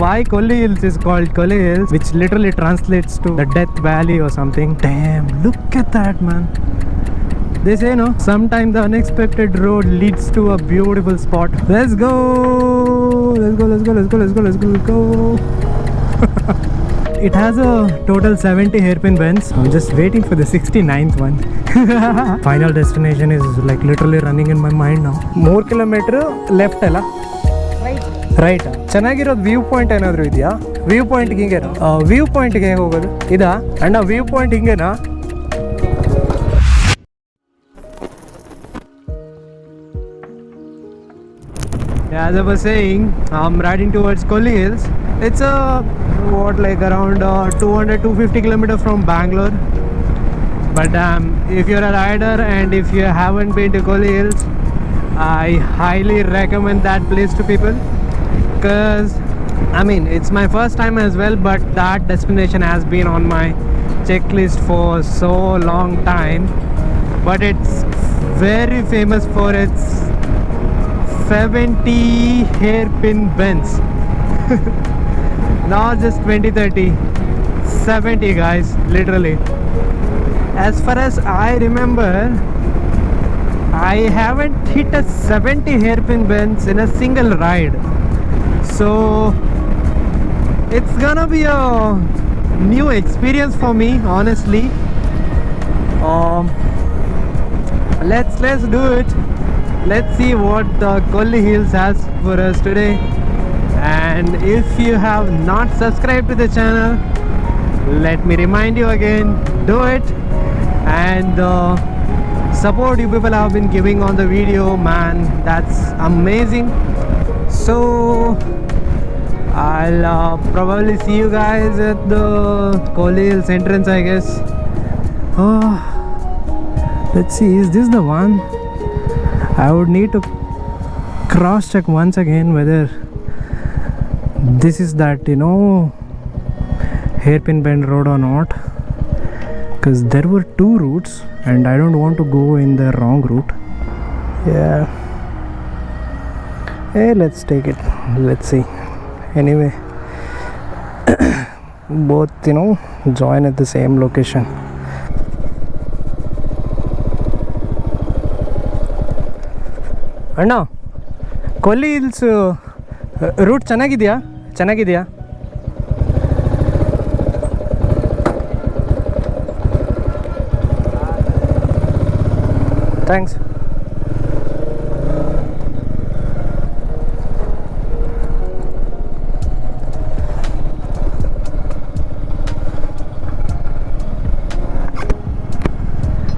why Kolli Hills is called Kolli Hills, which literally translates to the Death Valley or something. Damn, look at that, man. They say, no, sometimes the unexpected road leads to a beautiful spot. Let's go. Let's go. It has a total 70 hairpin bends. I'm just waiting for the 69th one. Final destination is like literally running in my mind now. 3 kilometer left ಅಲ್ಲ right. ಚೆನ್ನಾಗಿರೋದು view point ಏನಾದರೂ ಇದೆಯಾ? View ಪಾಯಿಂಟ್ಗೆ ಹಿಂಗೆ view ಪಾಯಿಂಟ್ಗೆ ಹೇಗೆ ಹೋಗೋದು? ಇದಾ ಅಣ್ಣ view point ಹಿಂಗೆನಾ? As I was saying, I'm riding towards Kolli Hills. It's like around 200-250 kilometers from Bangalore. But if you're a rider and if you haven't been to Kolli Hills, I highly recommend that place to people, because I mean it's my first time as well, but that destination has been on my checklist for so long time. But it's very famous for its 70 hairpin bends. Not just 20-30, 70 guys, literally. As far as I remember, I haven't hit a 70 hairpin bends in a single ride. So it's gonna be a new experience for me, honestly. Let's do it. Let's see what the Kolli Hills has for us today. And if you have not subscribed to the channel, let me remind you again, do it. And support you people have been giving on the video, man, that's amazing. So I'll probably see you guys at the Kolli Hills entrance, I guess. Let's see, is this the one? I would need to cross check once again whether this is that, you know, hairpin bend road or not, because there were two routes and I don't want to go in the wrong route. Yeah, hey, let's take it, let's see. Anyway, both, you know, join at the same location. ಅಣ್ಣ, ಕೊಲ್ಲಿ hills root ಚೆನ್ನಾಗಿದೆಯಾ? Thanks.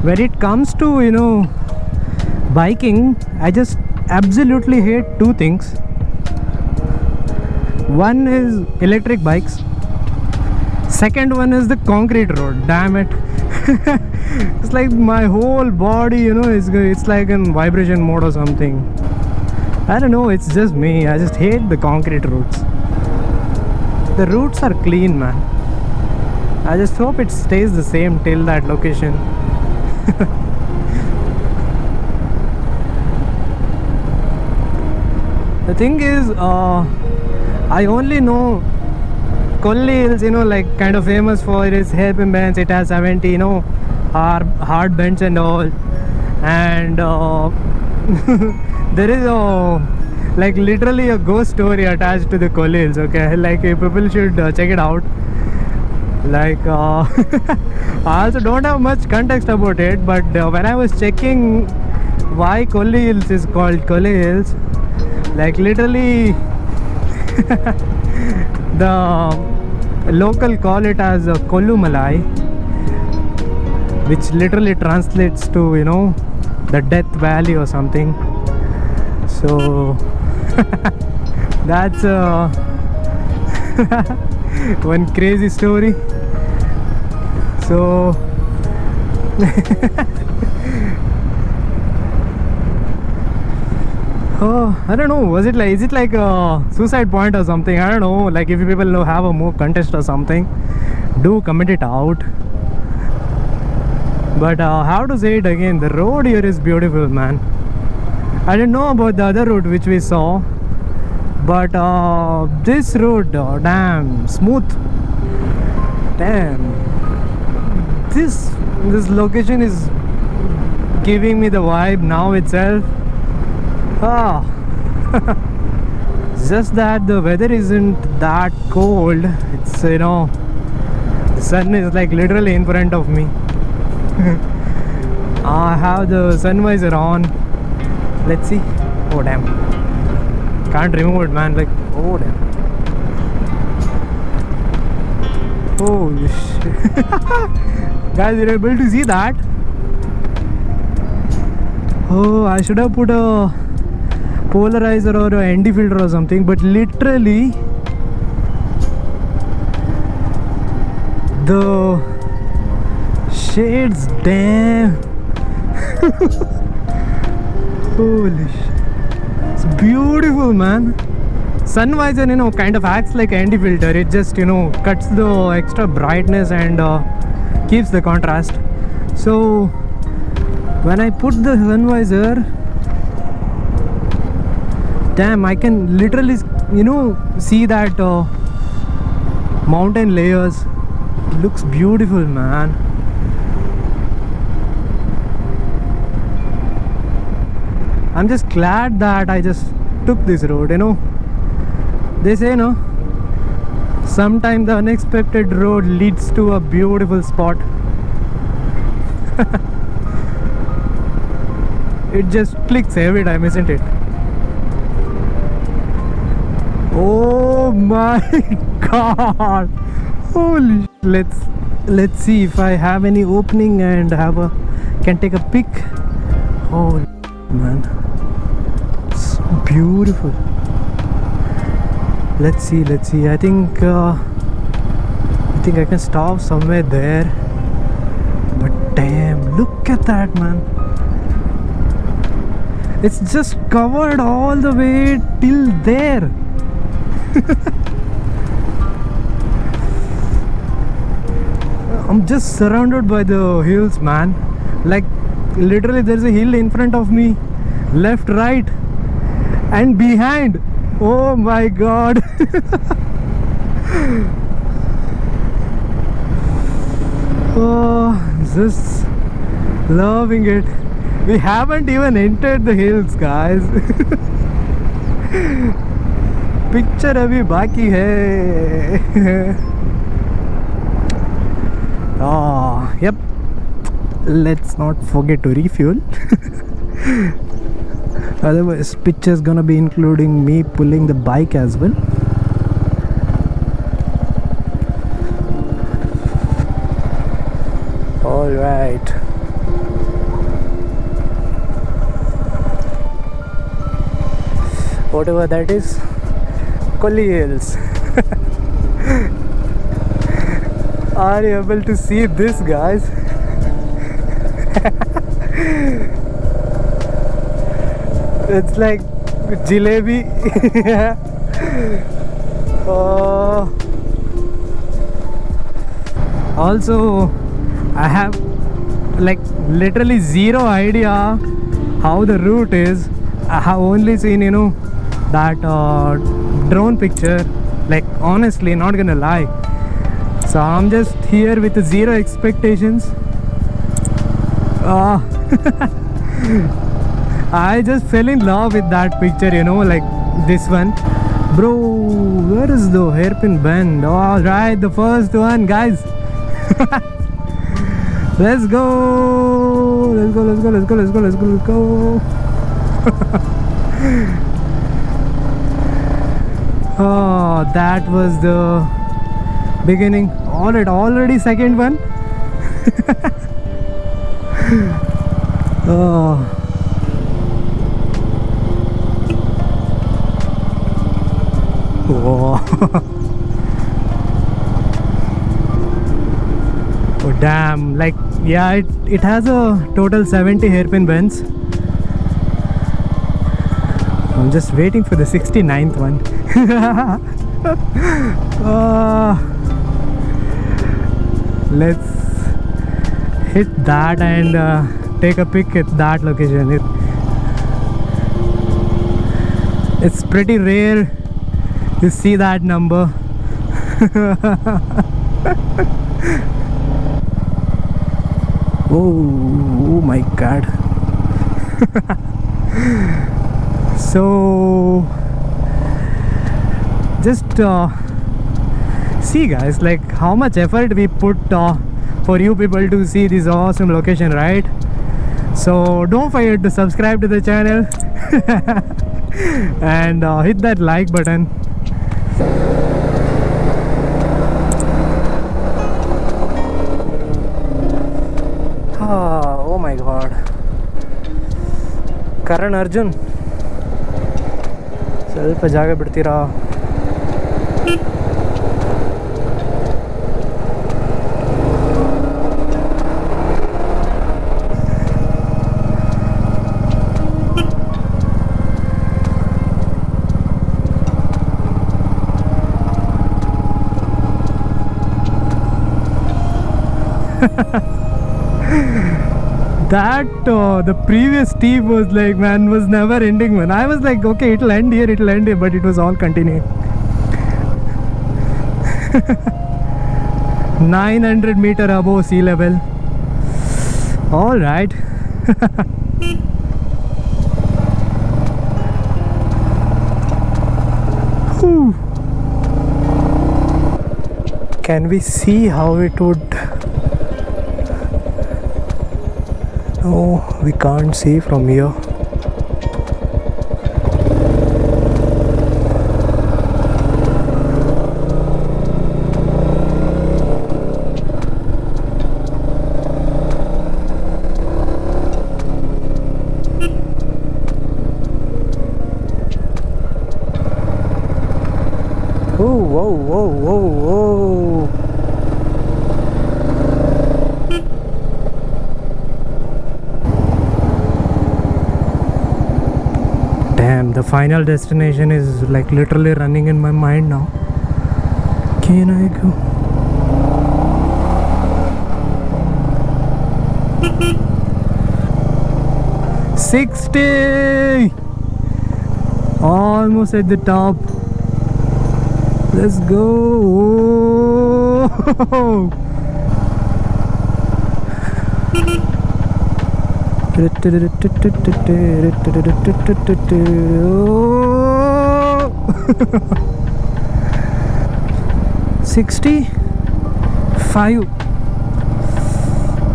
When it comes to, you know, biking, I just absolutely hate two things. One is electric bikes, second one is the concrete road. Damn it. It's like my whole body, you know, it's like in vibration mode or something. I don't know, it's just me. I just hate the concrete roads. The routes are clean, man. I just hope it stays the same till that location. The thing is, I only know Kolli Hills, you know, like kind of famous for its hairpin bends. It has 70, you know, hard bends and all. And there is like literally a ghost story attached to the Kolli Hills, okay? Like people should check it out. Like I also don't have much context about it, but when I was checking why Kolli Hills is called Kolli Hills, like literally the local call it as a Kollumalai, which literally translates to, you know, the Death Valley or something. So that's one crazy story. So oh, I don't know, is it like a suicide point or something? I don't know, like if you people know, have a more contest or something, do comment it out. But how to say it again, the road here is beautiful, man. I didn't know about the other route which we saw, but this road, damn smooth. Damn, this location is giving me the vibe now itself. Ah, just that the weather isn't that cold. It's, you know, the sun is like literally in front of me. I have the sun visor on. Let's see. Oh damn, can't remove it, man. Like, oh damn. Holy shit. Guys, you're able to see that? Oh, I should have put a polarizer or a ND filter or something, but literally the shades, damn. Holy shit. It's beautiful, man. Sun visor, you know, kind of acts like an ND filter. It just, you know, cuts the extra brightness and keeps the contrast. So when I put the sun visor, damn, I can literally, you know, see that mountain layers. It looks beautiful, man. I'm just glad that I just took this road, you know. They say, no, sometimes the unexpected road leads to a beautiful spot. It just clicks every time, isn't it? Oh my god. Holy shit. Let's see if I have any opening and can take a pic. Holy man, it's beautiful. Let's see. I think I can stop somewhere there. But damn, look at that, man. It's just covered all the way till there. I'm just surrounded by the hills, man. Like, literally there's a hill in front of me, left, right, and behind. Oh my god. Oh, just loving it. We haven't even entered the hills, guys. Picture abhi baki hai. Oh, yep. Let's not forget to refuel. Otherwise, picture's gonna be including me pulling the bike as well. All right. Whatever that is, Collie Hills. Are you able to see this, guys? It's like jalebi. Also, I have like literally zero idea how the route is. I have only seen, you know, that drone picture. Like, honestly, not gonna lie. So I'm just here with zero expectations. I just fell in love with that picture, you know, like this one. Bro, where is the hairpin bend? All right, the first one, guys. Let's go. Let's go. Oh, that was the beginning. All right, already second one. Oh. Whoa. Oh damn, like, yeah, it has a total 70 hairpin bends. I'm just waiting for the 69th one. Let's hit that and take a pic at that location. It's pretty rare You see that number? Oh my god. So just see guys, like how much effort we put for you people to see this awesome location, right? So don't forget to subscribe to the channel and hit that like button. Oh my god. Karan Arjun, ಸ್ವಲ್ಪ ಜಾಗ ಬಿಡ್ತೀರಾ? That the previous Steve was like, man, was never ending, man. I was like, okay, it'll end here, but it was all continuing. 900 meter above sea level. All right. Whew. Can we see how it would? No, we can't see from here. Oh, whoa, whoa, whoa, whoa. Damn, the final destination is like literally running in my mind now. Can I go? $60! Almost at the top. Let's go! Oh. 65.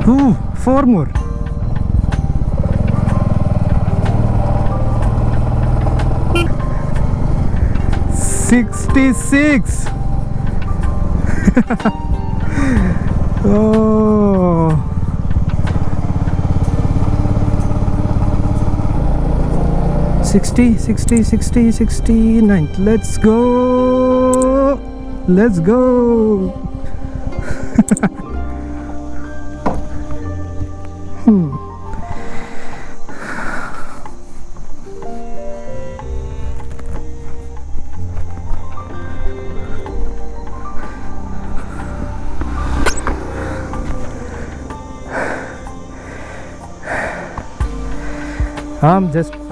Ooh, 4 more. 66. Oh. 69. Let's go.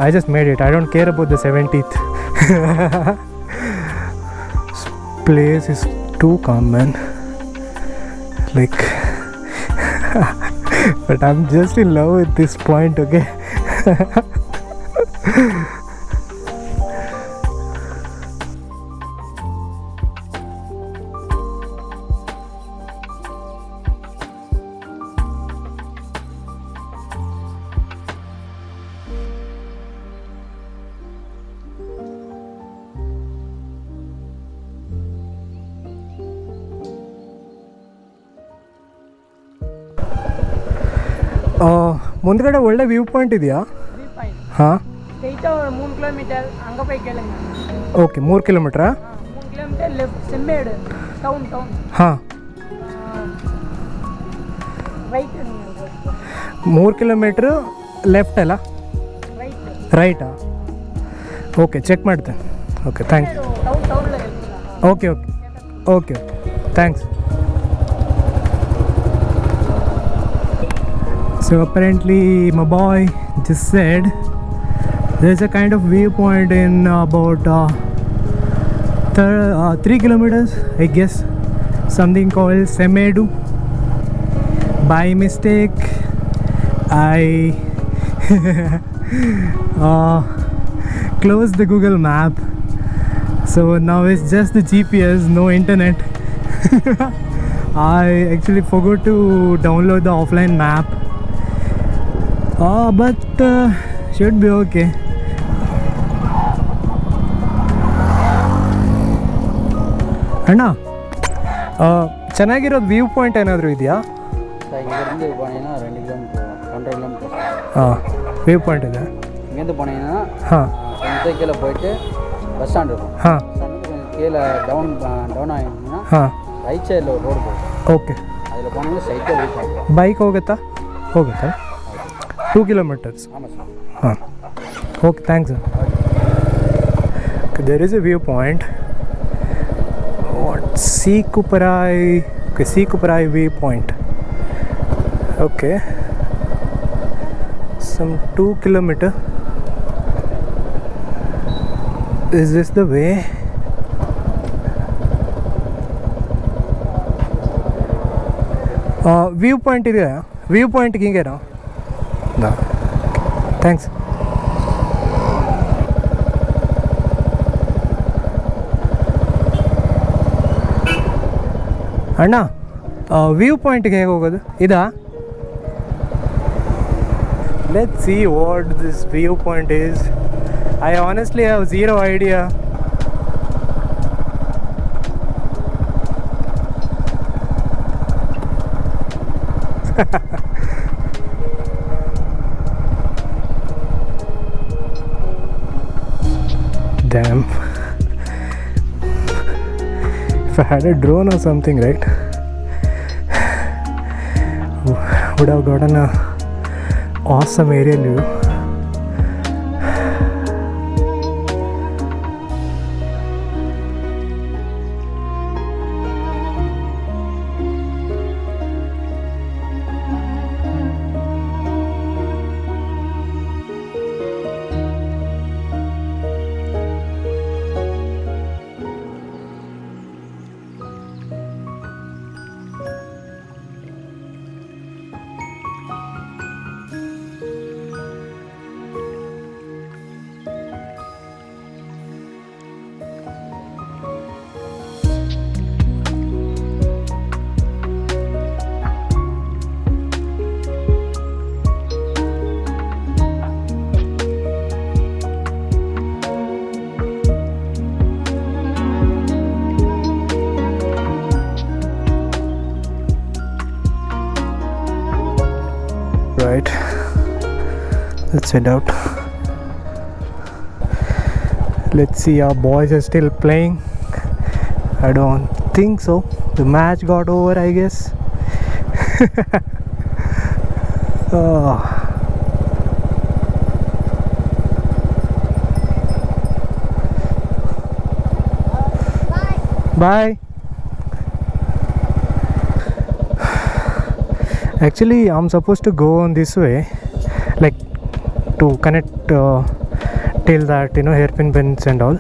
I just made it. I don't care about the 70th. This place is too calm, man. Like, but I'm just in love with this point, okay? ಮುಂದ್ಗಡೆ ಒಳ್ಳೆ view point ಇದೆಯಾ? ಹಾಂ, 3 kilometre ಹಂಗೆ ಪೈಕಿ ಹೇಳಂಗ. Okay, 3 ಕಿಲೋಮೀಟ್ರಾ? 3 kilometre left ಸೆಂಬೇಡು town. ಹಾಂ, ರೈಟ್. 3 ಕಿಲೋಮೀಟ್ರು ಲೆಫ್ಟ್ ಅಲ್ಲ, ರೈಟಾ? ಓಕೆ, ಚೆಕ್ ಮಾಡ್ತೇನೆ. Okay, thanks. Okay, thanks. So apparently my boy just said there's a kind of viewpoint in about 3 kilometers, I guess. Something called Semedu. By mistake, I closed the Google map. So now it's just the GPS, no internet. I actually forgot to download the offline map. But should be okay. ಅಣ್ಣ ಚೆನ್ನಾಗಿರೋದು view point ಏನಾದರೂ ಇದೆಯಾ? இங்கேருந்து போனீங்கன்னா 2 kilometre 1.5 kilometre. ಹಾಂ, view point ಇದೆ. இங்கேருந்து போனீங்கன்னா ಹಾಂ கொஞ்சம் கீழே போயிட்டு பஸ் ஸ்டாண்ட் இருக்கும். ಹಾಂ பஸ் ஸ்டாண்ட் கொஞ்சம் கீழே டவுன் ஆகிங்கன்னா ಹಾಂ ரைட் சைடில் ஒரு ரோடு போகும். ಓಕೆ. அதில் போனீங்கன்னா ஸ்ட்ரைட்டாக ரீச் ஆகும். ಬೈಕ್ ಹೋಗುತ್ತಾ? 2 kilometers. ஆமாம் சார். ಹಾಂ, okay, thanks. There is a view point. What? Sikuparai. Okay, Sikuparai view point. Okay. Some 2 kilometer. Is this the way? View point ಇದೆಯಾ? View point ಹಿಂಗೇನಾ? ಥ್ಯಾಂಕ್ಸ್. ಅಣ್ಣ, ವ್ಯೂ ಪಾಯಿಂಟ್ಗೆ ಹೇಗೆ ಹೋಗೋದು? ಇದಾ? Let's see what this view point is. I honestly have zero idea. Damn. If I had a drone or something, right, would have gotten a awesome aerial view. Right, let's head out. Let's see, our boys are still playing. I don't think so. The match got over, I guess. Oh. Bye. Actually, I'm supposed to go on this way, like to connect till that, hairpin bends and all.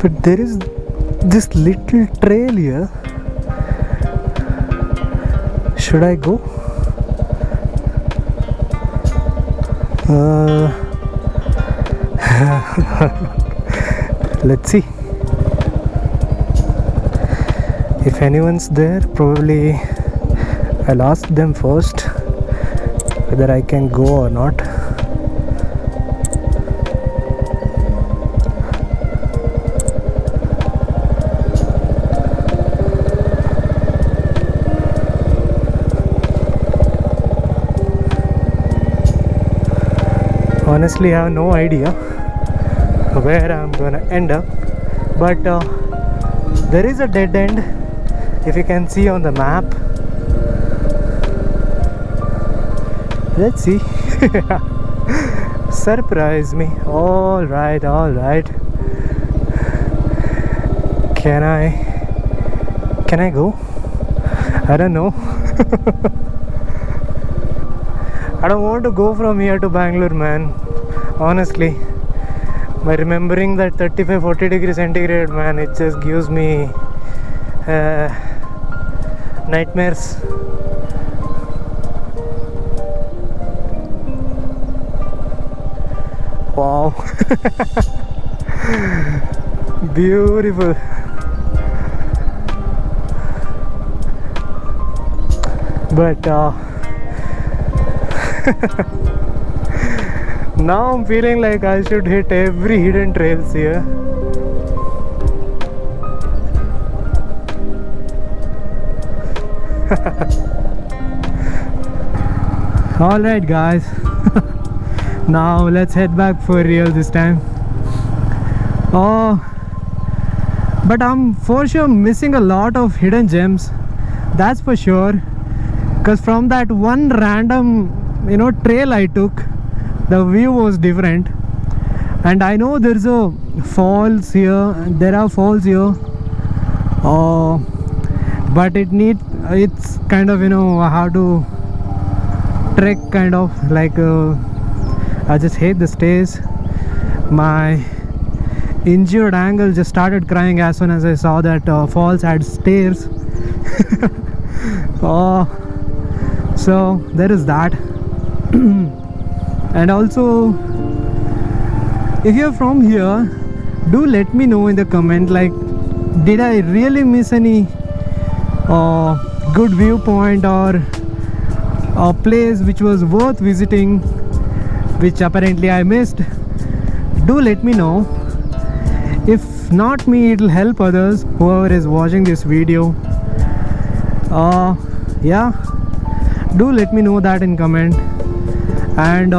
But there is this little trail here. Should I go? Let's see. If anyone's there, probably I'll ask them first whether I can go or not. Honestly, I have no idea where I'm gonna end up, but there is a dead end, if you can see on the map. Let's see. Surprise me. All right. Can I go? I don't know. I don't want to go from here to Bangalore, man. Honestly, by remembering that 35-40 degrees centigrade, man, it just gives me nightmares. Wow. Beautiful. But now I'm feeling like I should hit every hidden trails here. Alright guys, now let's head back for real this time. But I'm for sure missing a lot of hidden gems, that's for sure, because from that one random trail I took, the view was different. And I know there's a falls here, there are falls here, but it's kind of how to trek, kind of like I just hate the stairs. My injured ankle just started crying as soon as I saw that falls had stairs. So there is that. And also, if you're from here, do let me know in the comment, like, did I really miss any good viewpoint or a place which was worth visiting, which apparently I missed? Do let me know. If not me, it'll help others, whoever is watching this video. Yeah, do let me know that in comment. And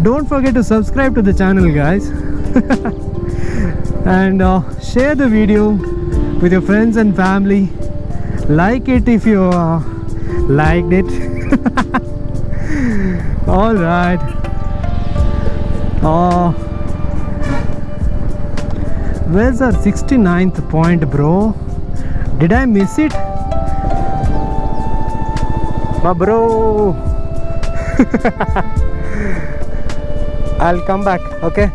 don't forget to subscribe to the channel, guys. And share the video with your friends and family. Like it if you liked it. All right. Where's our 69th point, bro? Did I miss it? My bro. I'll come back, okay?